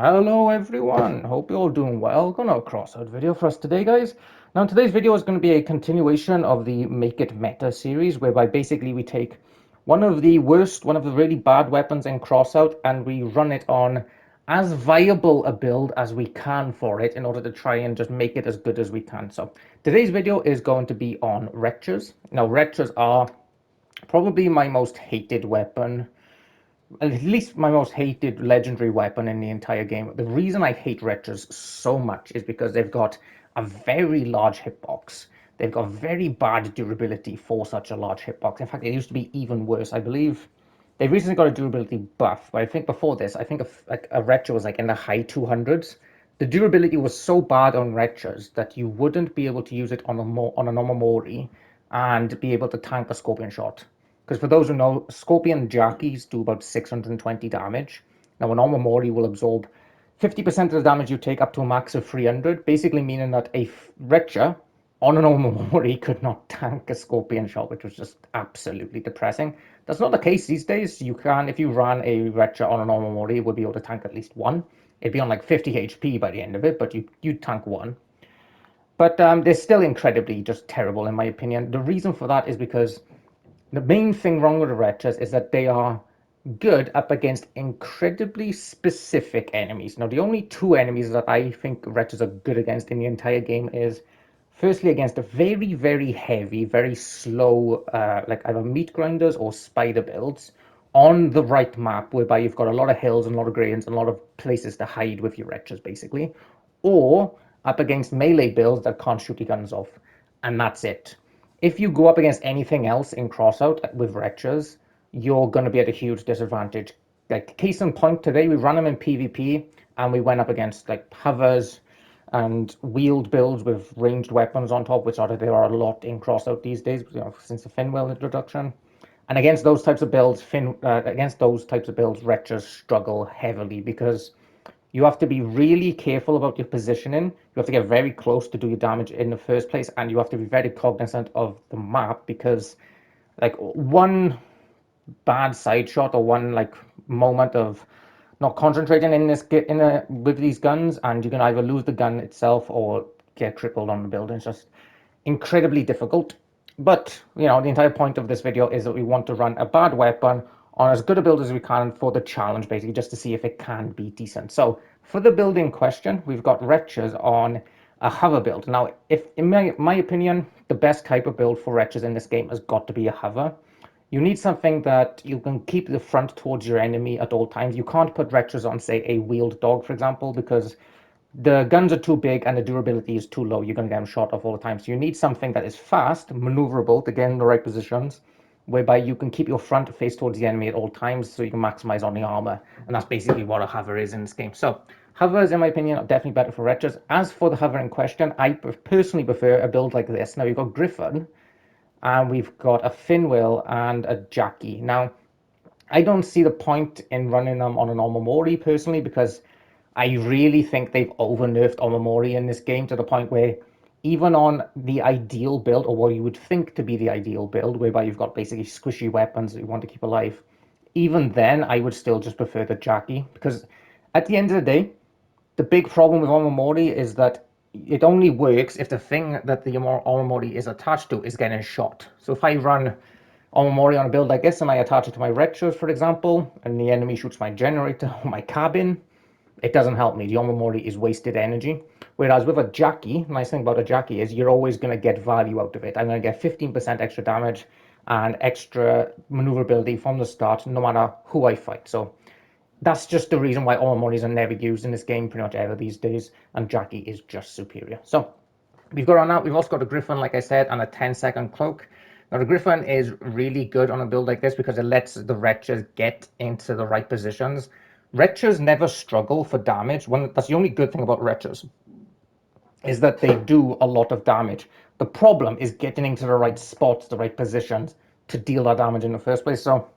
Hello everyone, hope you're all doing well. Got a CROSSOUT video for us today, guys. Now today's video is going to be a continuation of the Make It Meta series, whereby basically we take one of the really bad weapons in CROSSOUT and we run it on as viable a build as we can for it in order to try and just make it as good as we can. So today's video is going to be on Retchers. Now Retchers are probably my most hated weapon, at least my most hated legendary weapon in the entire game. The reason I hate Retchers so much is because they've got a very large hitbox. They've got very bad durability for such a large hitbox. In fact, it used to be even worse. I believe they've recently got a durability buff, but I think before this, I think a Retcher was like in the high 200s. The durability was so bad on Retchers that you wouldn't be able to use it on a normal Mori and be able to tank a Scorpion shot. Because for those who know, Scorpion Jackies do about 620 damage. Now, an Omamori will absorb 50% of the damage you take up to a max of 300, basically meaning that a Retcher on an Omamori could not tank a Scorpion shot, which was just absolutely depressing. That's not the case these days. You can, if you ran a Retcher on an Omamori, it would be able to tank at least one. It'd be on like 50 HP by the end of it, but you'd tank one. But they're still incredibly just terrible, in my opinion. The reason for that is because the main thing wrong with the Retchers is that they are good up against incredibly specific enemies. Now, the only two enemies that I think Retchers are good against in the entire game is, firstly, against a very, very heavy, very slow, like either meat grinders or spider builds on the right map, whereby you've got a lot of hills and a lot of gradients and a lot of places to hide with your Retchers, basically, or up against melee builds that can't shoot your guns off, and that's it. If you go up against anything else in Crossout with Retchers, you're going to be at a huge disadvantage. Like, case in point, today we ran them in PvP and we went up against like hovers and wheeled builds with ranged weapons on top, which there are a lot in Crossout these days, since the Finwell introduction. And against those types of builds, Retchers struggle heavily because you have to be really careful about your positioning. You have to get very close to do your damage in the first place, and you have to be very cognizant of the map because, like, one bad side shot or one like moment of not concentrating with these guns, and you can either lose the gun itself or get crippled on the building. It's just incredibly difficult. But, the entire point of this video is that we want to run a bad weapon on as good a build as we can for the challenge, basically, just to see if it can be decent. So, for the build in question, we've got Retchers on a hover build. Now, if in my opinion, the best type of build for Retchers in this game has got to be a hover. You need something that you can keep the front towards your enemy at all times. You can't put Retchers on, say, a wheeled dog, for example, because the guns are too big and the durability is too low. You're going to get them shot off all the time. So you need something that is fast, maneuverable to get in the right positions, whereby you can keep your front face towards the enemy at all times so you can maximize on the armor. And that's basically what a hover is in this game. So hovers, in my opinion, are definitely better for Retchers. As for the hover in question, I personally prefer a build like this. Now, you've got Griffin, and we've got a Finwell and a Jackie. Now, I don't see the point in running them on an Omamori personally, because I really think they've over-nerfed Omamori in this game to the point where even on the ideal build, or what you would think to be the ideal build, whereby you've got basically squishy weapons that you want to keep alive, even then I would still just prefer the Jackie, because at the end of the day, the big problem with Omamori is that it only works if the thing that the Omamori is attached to is getting shot. So if I run Omamori on a build like this and I attach it to my Retchers, for example, and the enemy shoots my generator or my cabin, it doesn't help me. The Omamori is wasted energy. Whereas with a Jackie, the nice thing about a Jackie is you're always going to get value out of it. I'm going to get 15% extra damage and extra maneuverability from the start, no matter who I fight. So that's just the reason why Omamoris are never used in this game pretty much ever these days, and Jackie is just superior. So we've got on that. We've also got a Griffin, like I said, and a 10-second cloak. Now, the Griffin is really good on a build like this because it lets the Retchers get into the right positions. Retchers never struggle for damage. That's the only good thing about Retchers, is that they do a lot of damage. The problem is getting into the right spots, the right positions to deal that damage in the first place. So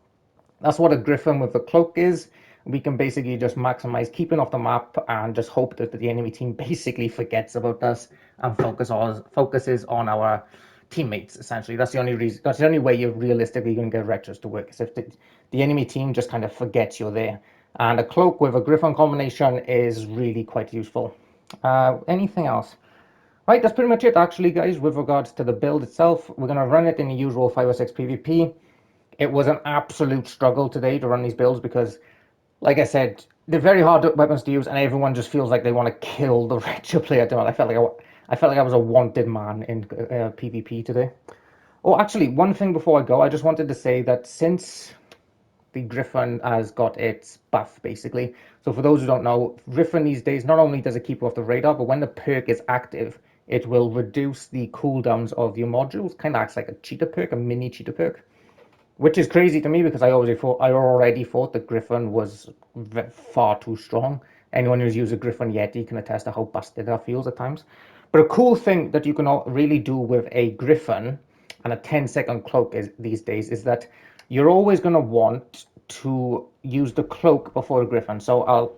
that's what a Griffin with the cloak is. We can basically just maximize keeping off the map and just hope that the enemy team basically forgets about us and focuses on our teammates. Essentially, that's the only reason. That's the only way you're realistically going to get Retchers to work, is if the enemy team just kind of forgets you're there. And a cloak with a Griffin combination is really quite useful. Anything else? Right, that's pretty much it actually, guys, with regards to the build itself. We're going to run it in the usual 5 or 6 PvP. It was an absolute struggle today to run these builds because, like I said, they're very hard weapons to use, and everyone just feels like they want to kill the Retcher player. I felt like I was a wanted man in PvP today. Oh, actually, one thing before I go, I just wanted to say that since the Griffin has got its buff, basically. So for those who don't know, Griffin these days, not only does it keep you off the radar, but when the perk is active, it will reduce the cooldowns of your modules. Kind of acts like a cheater perk, a mini cheater perk. Which is crazy to me because I already thought that Griffin was far too strong. Anyone who's used a Griffin Yeti can attest to how busted that feels at times. But a cool thing that you can really do with a Griffin and a 10-second cloak these days is that you're always going to want to use the cloak before a Griffin. So I'll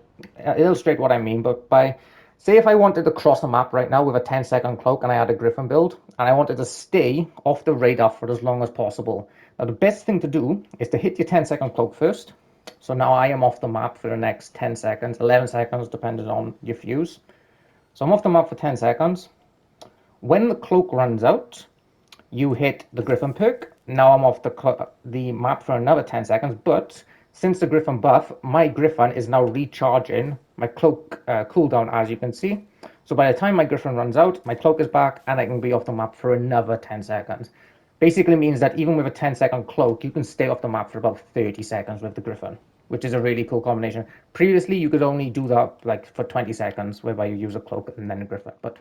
illustrate what I mean, but say if I wanted to cross the map right now with a 10-second cloak and I had a Griffin build, and I wanted to stay off the radar for as long as possible. Now the best thing to do is to hit your 10-second cloak first. So now I am off the map for the next 10 seconds, 11 seconds depending on your fuse. So I'm off the map for 10 seconds. When the cloak runs out, you hit the Griffin perk. Now I'm off the map for another 10 seconds, but since the Griffin buff, my Griffin is now recharging my cloak cooldown, as you can see. So by the time my Griffin runs out, my cloak is back, and I can be off the map for another 10 seconds. Basically means that even with a 10-second cloak, you can stay off the map for about 30 seconds with the Griffin, which is a really cool combination. Previously, you could only do that like for 20 seconds, whereby you use a cloak and then a Griffin, but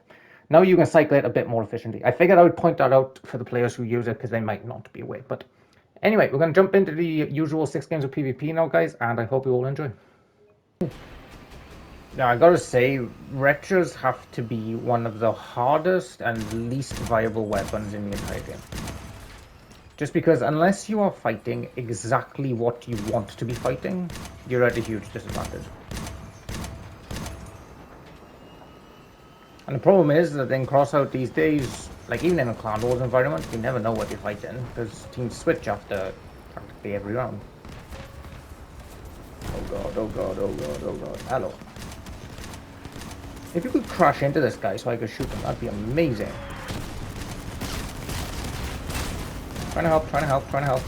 now you can cycle it a bit more efficiently. I figured I would point that out for the players who use it because they might not be aware. But anyway, we're going to jump into the usual 6 games of PvP now, guys, and I hope you all enjoy. Now, I gotta say, Retchers have to be one of the hardest and least viable weapons in the entire game. Just because unless you are fighting exactly what you want to be fighting, you're at a huge disadvantage. And the problem is that in CROSSOUT these days, like even in a Clan Wars environment, you never know what you're fighting because teams switch after practically every round. Oh god, oh god, oh god, oh god. Hello. If you could crash into this guy so I could shoot him, that'd be amazing. Trying to help, trying to help, trying to help.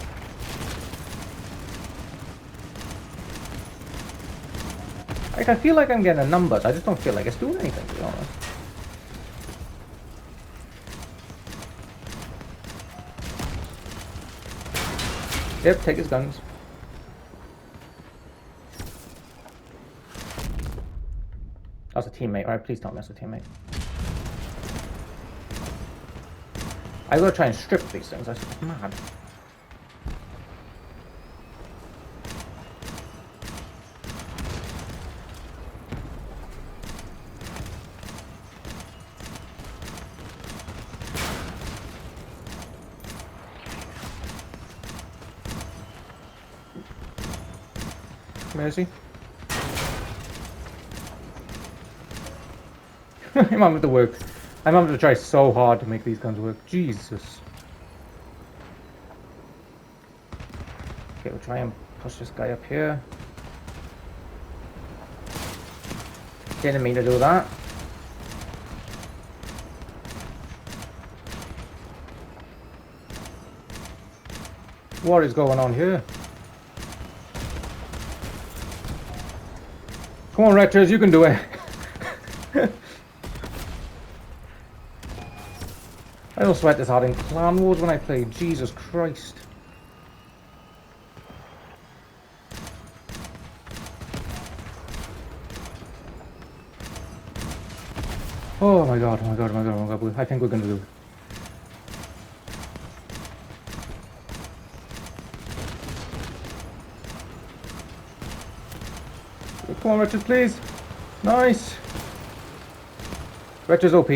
Like, I feel like I'm getting the numbers, I just don't feel like it's doing anything, to be honest. Yep, take his guns. That's a teammate, right? Please tell me that's a teammate. I gotta try and strip these things, that's mad. Where is he? I'm having to work. I'm having to try so hard to make these guns work. Jesus. Okay, we'll try and push this guy up here. Didn't mean to do that. What is going on here? Come on, Retchers, you can do it. I also had this hard in Clan Wars when I played. Jesus Christ. Oh my god, oh my god, oh my god, oh my god. I think we're gonna do it. Come on, Retchers, please. Nice. Retchers OP.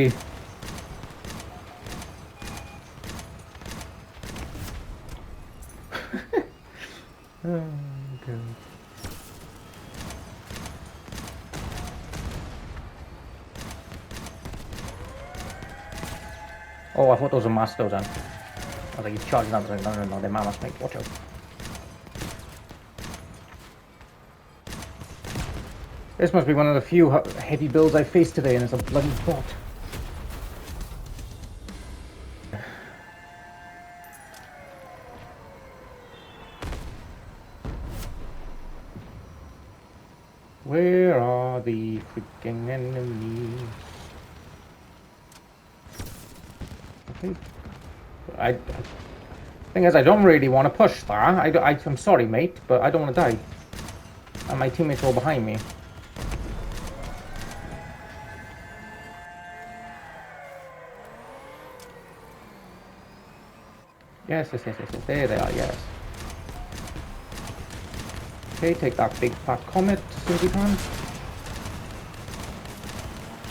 Oh, God. Oh, I thought those were masters then. I was like, he's charging up. No, no, no, they're mammoths, mate. Watch out. This must be one of the few heavy builds I faced today, and it's a bloody bot. Where are the freaking enemies? Okay. Thing is, I don't really want to push that. I'm sorry, mate, but I don't want to die. And my teammates are all behind me. Yes. There they are, yes. Okay, take that big fat comet as soon as you can.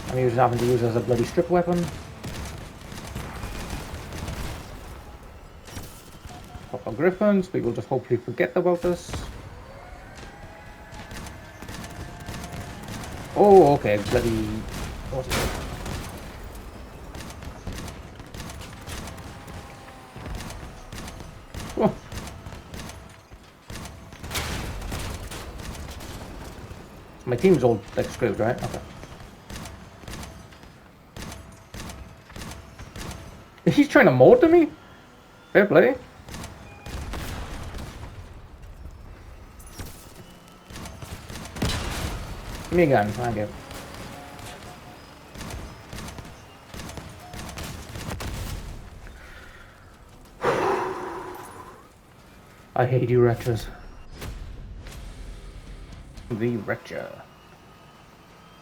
I'm usually having to use it as a bloody strip weapon. Pop our Griffins, we will just hopefully forget about this. Oh, okay, bloody... What's it? Oh. My team's all like screwed, right? Okay. He's trying to mortar me? Fair play. Give me a gun, thank you. I hate you, Retchers. The Retcher.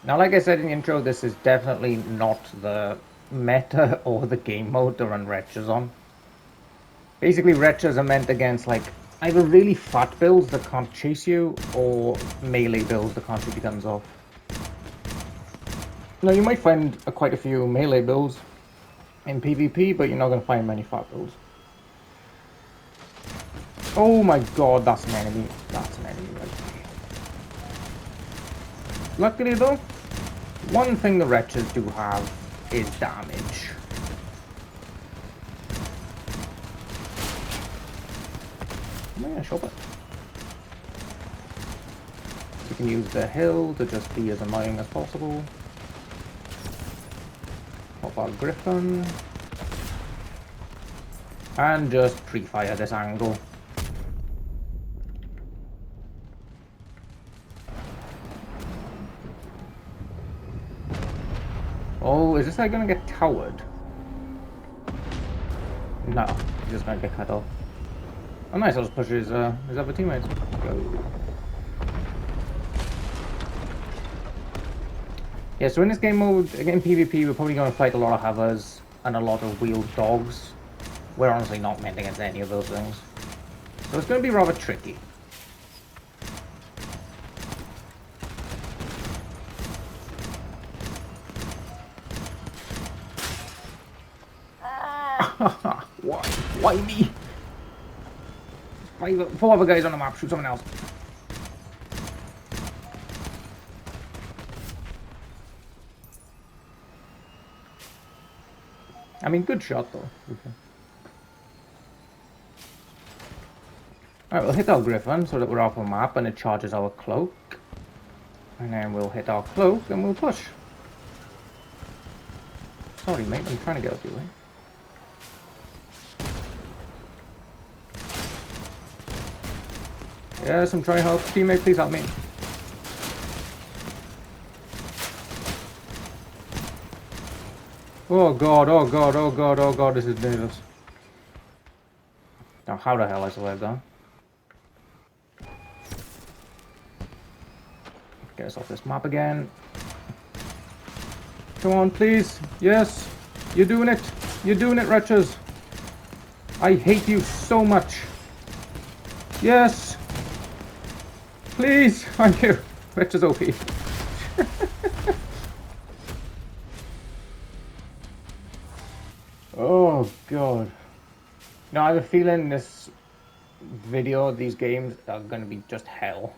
Now, like I said in the intro, this is definitely not the meta or the game mode to run Retchers on. Basically, Retchers are meant against, like, either really fat builds that can't chase you, or melee builds that can't shoot your guns off. Now, you might find quite a few melee builds in PvP, but you're not going to find many fat builds. Oh my god, that's an enemy. That's an enemy, right? Luckily though, one thing the Retchers do have is damage. Am I gonna shove it? You can use the hill to just be as annoying as possible. Pop our Griffin. And just pre-fire this angle. Oh, is this guy gonna get towered? No, he's just gonna get cut off. Oh nice, I'll just push his other teammates. Go. Yeah, so in this game mode, again PvP, we're probably gonna fight a lot of hovers and a lot of wheeled dogs. We're honestly not meant against any of those things. So it's gonna be rather tricky. Why me? Four other guys on the map, shoot someone else. I mean, good shot though. Okay. Alright, we'll hit our Griffin so that we're off the map and it charges our cloak. And then we'll hit our cloak and we'll push. Sorry mate, I'm trying to get up your way. Yes, I'm trying to help. Teammate, please help me. Oh god, oh god, oh god, oh god, this is dangerous. Now, how the hell I survived that? Get us off this map again. Come on, please. Yes. You're doing it. You're doing it, Retchers. I hate you so much. Yes. Please. Thank you. Retchers OP. Oh, God. Now, I have a feeling this video, these games, are going to be just hell.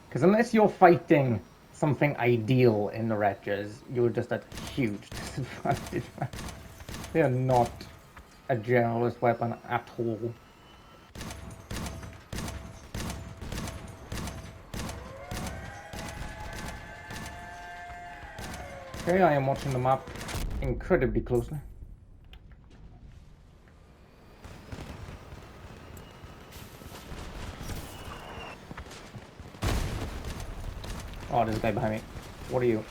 Because unless you're fighting something ideal in the Retchers, you're just at huge disadvantage. They are not a generalist weapon at all. Okay, I am watching the map incredibly closely. Oh, there's a guy behind me. What are you?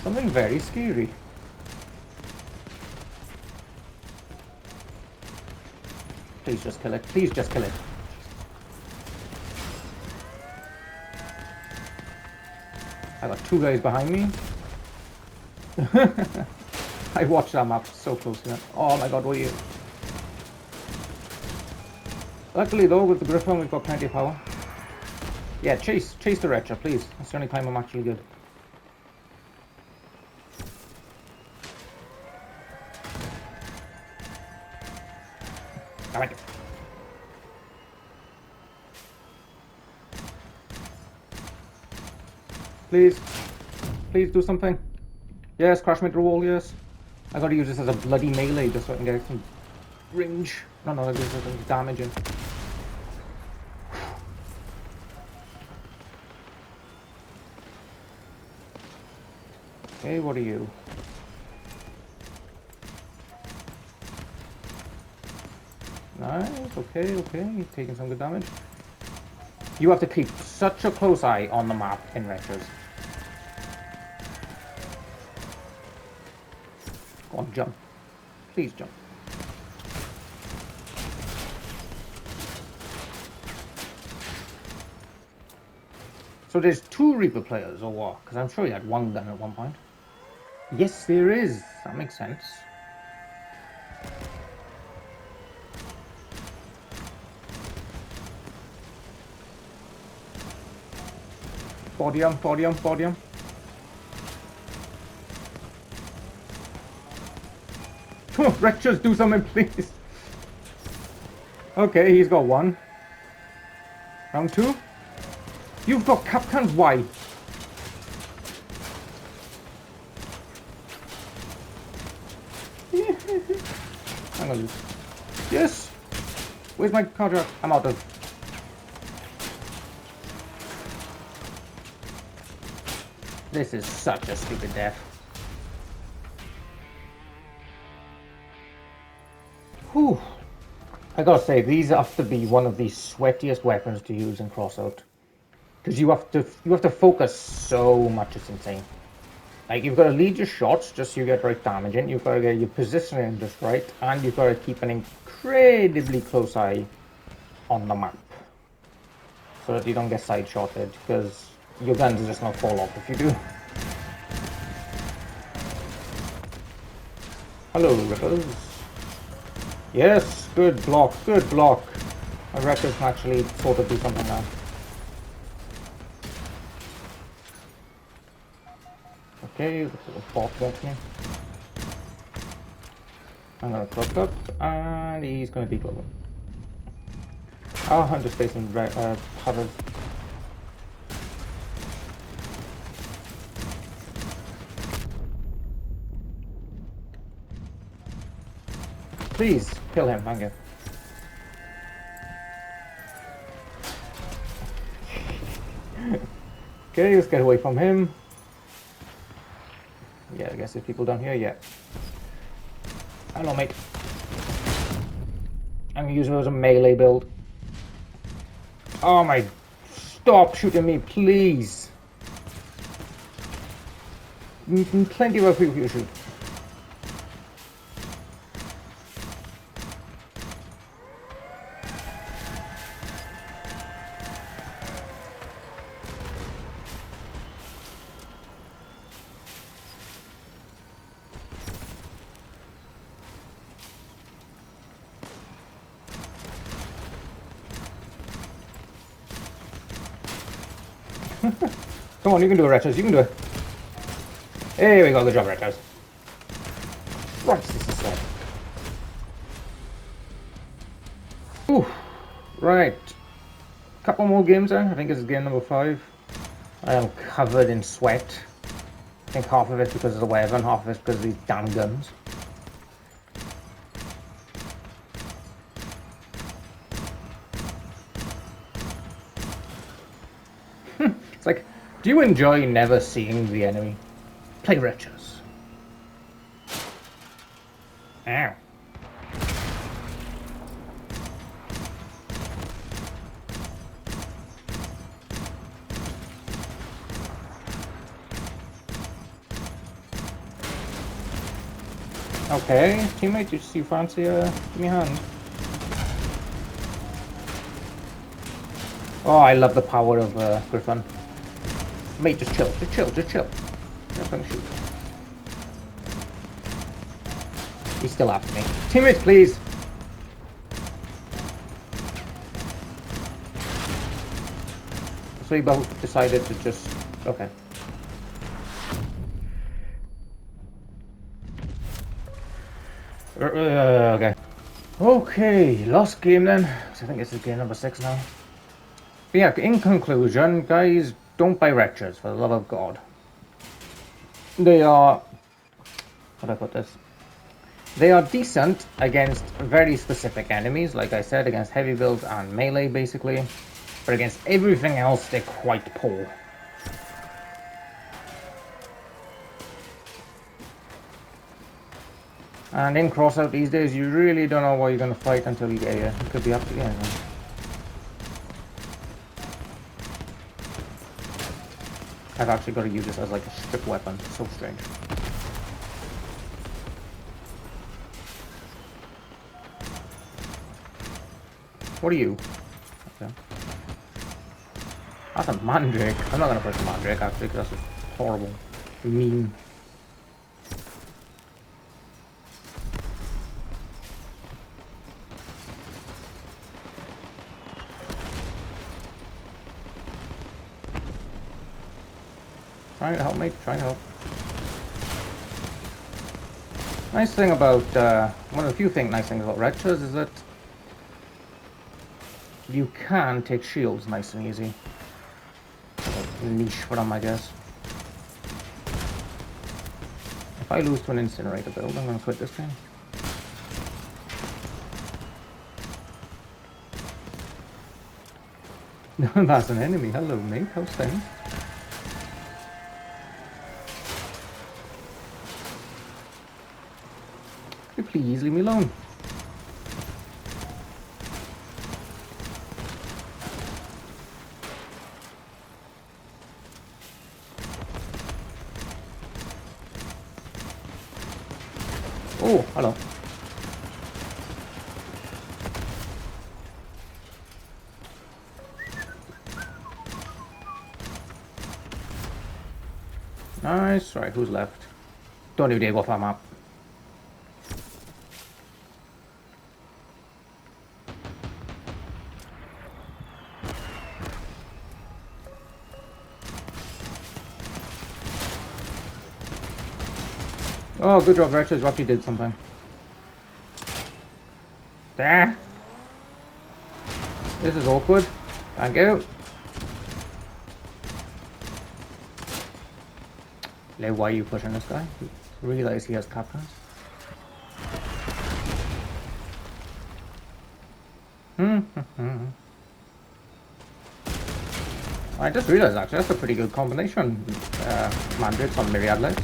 Something very scary. Please just kill it. Please just kill it. I got two guys behind me. I watched that map so closely. Oh my god, what are you? Luckily though, with the Griffin, we've got plenty of power. Yeah, chase the Retcher, please. That's the only time I'm actually good. Damn it. Please. Please do something. Yes, crash me through the wall, yes. I gotta use this as a bloody melee just so I can get some range. No, this is damaging. Okay, what are you? Nice, okay, you're taking some good damage. You have to keep such a close eye on the map in Retchers. Go on, jump. Please jump. So there's two Reaper players, or what? Because I'm sure you had one gun at one point. Yes, there is. That makes sense. Body him. Retchers, do something, please. Okay, he's got one. Round two. You've got Capcans, why? I'm gonna lose. Yes! Where's my contract? I'm out of. This is such a stupid death. Whew. I gotta say, these have to be one of the sweatiest weapons to use in CROSSOUT. Because you have to focus so much, it's insane. Like, you've got to lead your shots just so you get right damage in, you've got to get your positioning just right, and you've got to keep an incredibly close eye on the map. So that you don't get side-shotted, because your guns are just going to fall off if you do. Hello, Rippers. Yes, good block, good block. My Retchers can actually sort of do something now. Okay, this little bot wants me. I'm gonna cloak up, and he's gonna decloak him. Oh, I'm just facing Hubbard. Please, kill him, thank you. Okay, let's get away from him. Yeah, I guess there's people down here, yeah. Hello, mate. I'm gonna use it as a melee build. Oh my... Stop shooting me, please! Plenty of other people to shoot. Come on, you can do it, Retchers, you can do it. Here we go, good job, Retchers. Right, this is sad. Ooh, right. Couple more games there. I think this is game number 5. I am covered in sweat. I think half of it because of the weather and half of it because of these damn guns. It's like Do you enjoy never seeing the enemy? Play Retchers. Ow. Okay, teammate, do you fancy give me a hand? Oh, I love the power of Griffin. Mate, just chill, just chill, just chill. Just gonna shoot. He's still after me. Teammates, please! So you both decided to just... Okay. Okay. Okay, last game then. I think this is game number 6 now. But yeah, in conclusion, guys, don't buy Retchers, for the love of God. They are... How do I put this? They are decent against very specific enemies, like I said, against heavy builds and melee, basically. But against everything else, they're quite poor. And in CROSSOUT these days, you really don't know what you're going to fight until you get here. It could be up to you. I've actually got to use this as like a strip weapon. It's so strange. What are you? Okay. That's a mandrake. I'm not going to push the mandrake actually, because that's just horrible. Mean. Trying to help, mate. Trying to help. Nice thing about, one of the few nice things about Retchers is that you can take shields nice and easy. Niche for them, I guess. If I lose to an incinerator build, I'm going to quit this game. That's an enemy. Hello, mate. How's things? Could you please leave me alone? Oh, hello. Nice. Right, who's left? Don't even dare go off our map. Oh, good job, Retchers. You actually did something. There. This is awkward. Thank you. Like, why are you pushing this guy? Realize he has captors. I just realized actually that's a pretty good combination. Mandrakes on Myriad legs.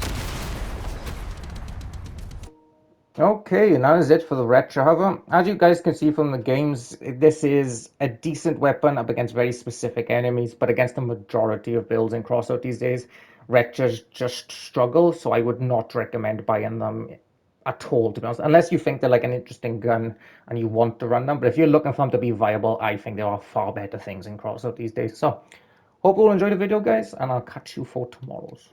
Okay, and that is it for the Retcher. However, as you guys can see from the games, this is a decent weapon up against very specific enemies, but against the majority of builds in CROSSOUT these days, Retchers just struggle, so I would not recommend buying them at all, to be honest, unless you think they're like an interesting gun and you want to run them. But if you're looking for them to be viable, I think there are far better things in CROSSOUT these days. So, hope you all enjoyed the video, guys, and I'll catch you for tomorrow's.